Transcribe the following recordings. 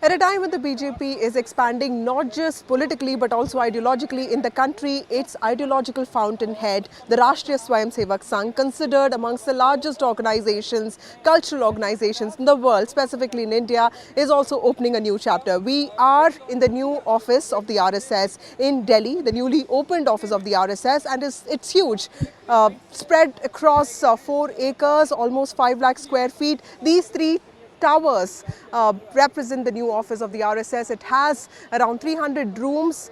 At a time when the BJP is expanding not just politically but also ideologically in the country, its ideological fountainhead, the Rashtriya Swayamsevak Sangh, considered amongst the largest organizations, cultural organizations in the world, specifically in India, is also opening a new chapter. We are in the new office of the RSS in Delhi, the newly opened office of the RSS, and it's huge. Spread across 4 acres, almost 5 lakh square feet. These three towers represent the new office of the RSS. It has around 300 rooms,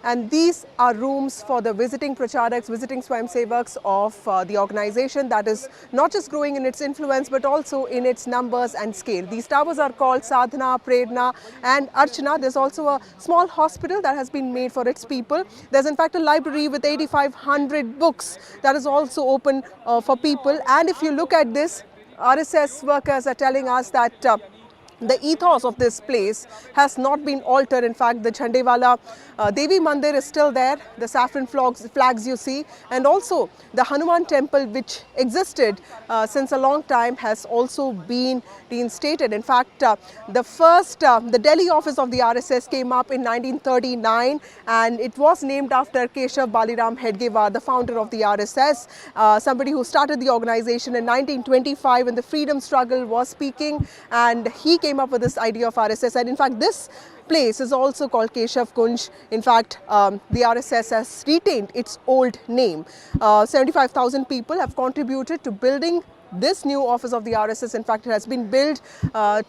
and these are rooms for the visiting Pracharaks, visiting Swayamsevaks of the organization that is not just growing in its influence but also in its numbers and scale. These towers are called Sadhana, Prerna and Archana. There's also a small hospital that has been made for its people. There's in fact a library with 8,500 books that is also open for people. And if you look at this, RSS workers are telling us that the ethos of this place has not been altered. In fact, the Jhandewala Devi Mandir is still there, the saffron flags you see, and also the Hanuman temple, which existed since a long time, has also been reinstated. In fact, the Delhi office of the RSS came up in 1939, and it was named after Keshav Baliram Hedgewar, the founder of the RSS, somebody who started the organization in 1925 when the freedom struggle was peaking, and he came up with this idea of RSS. And in fact, this place is also called Keshav Kunj. In fact, the RSS has retained its old name. 75,000 people have contributed to building this new office of the RSS. In fact, it has been built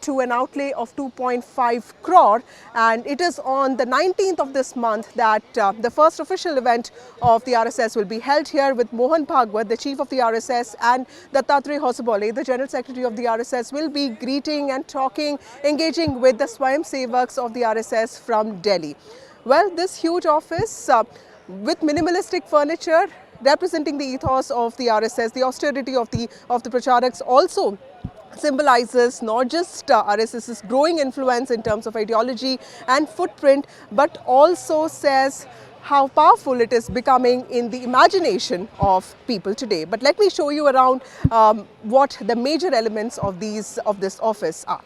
to an outlay of 2.5 crore, and it is on the 19th of this month that the first official event of the RSS will be held here, with Mohan Bhagwat, the chief of the RSS, and Dattatreya Hosabole, the general secretary of the RSS, will be greeting and talking, engaging with the Swayamsevaks of the RSS from Delhi. Well, this huge office with minimalistic furniture representing the ethos of the RSS, the austerity of the Pracharaks, also symbolizes not just RSS's growing influence in terms of ideology and footprint, but also says how powerful it is becoming in the imagination of people today. But let me show you around what the major elements of this office are.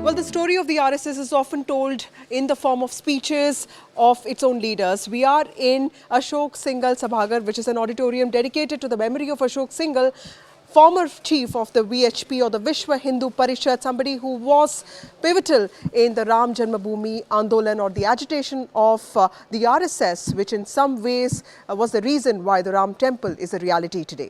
Well, the story of the RSS is often told in the form of speeches of its own leaders. We are in Ashok Singhal Sabhagar, which is an auditorium dedicated to the memory of Ashok Singhal, former chief of the VHP, or the Vishwa Hindu Parishad, somebody who was pivotal in the Ram Janmabhoomi Andolan, or the agitation of the RSS, which in some ways was the reason why the Ram temple is a reality today.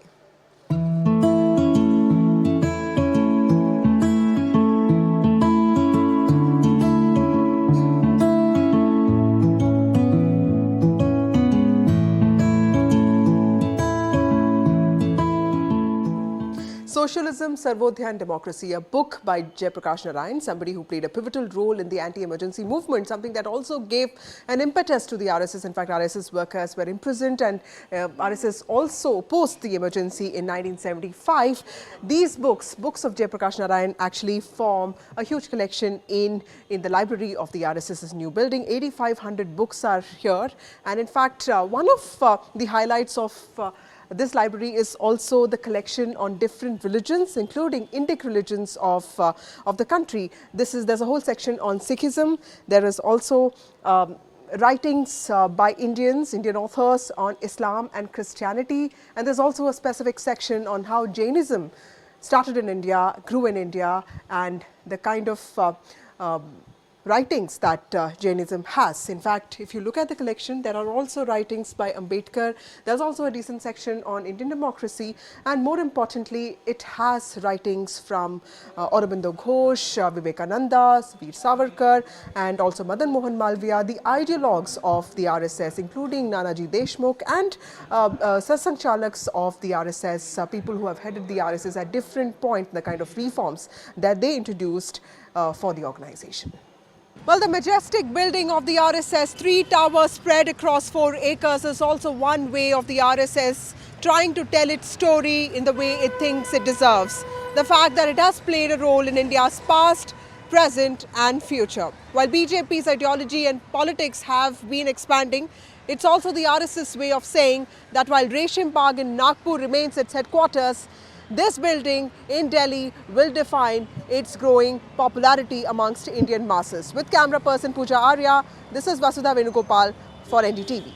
Socialism, Sarvodaya and Democracy, a book by Jayaprakash Narayan, somebody who played a pivotal role in the anti-emergency movement, something that also gave an impetus to the RSS. In fact, RSS workers were imprisoned, and RSS also opposed the emergency in 1975. These books of Jayaprakash Narayan, actually form a huge collection in the library of the RSS's new building. 8,500 books are here, and in fact, one of the highlights of this library is also the collection on different religions, including Indic religions of the country. There's a whole section on Sikhism. There is also writings by Indian authors on Islam and Christianity, and there's also a specific section on how Jainism started in India, grew in India, and the kind of writings that Jainism has. In fact, if you look at the collection, there are also writings by Ambedkar. There's also a decent section on Indian democracy, and more importantly, it has writings from Aurobindo Ghosh, Vivekananda, Veer Savarkar, and also Madan Mohan Malviya, the ideologues of the RSS, including Nanaji Deshmukh and Satsang Chalaks of the RSS, people who have headed the RSS at different points, the kind of reforms that they introduced for the organization. Well, the majestic building of the RSS, 3 towers spread across 4 acres, is also one way of the RSS trying to tell its story in the way it thinks it deserves. The fact that it has played a role in India's past, present and future. While BJP's ideology and politics have been expanding, it's also the RSS way of saying that while Resham Bagh in Nagpur remains its headquarters, this building in Delhi will define its growing popularity amongst Indian masses. With camera person Pooja Arya, this is Vasudha Venugopal for NDTV.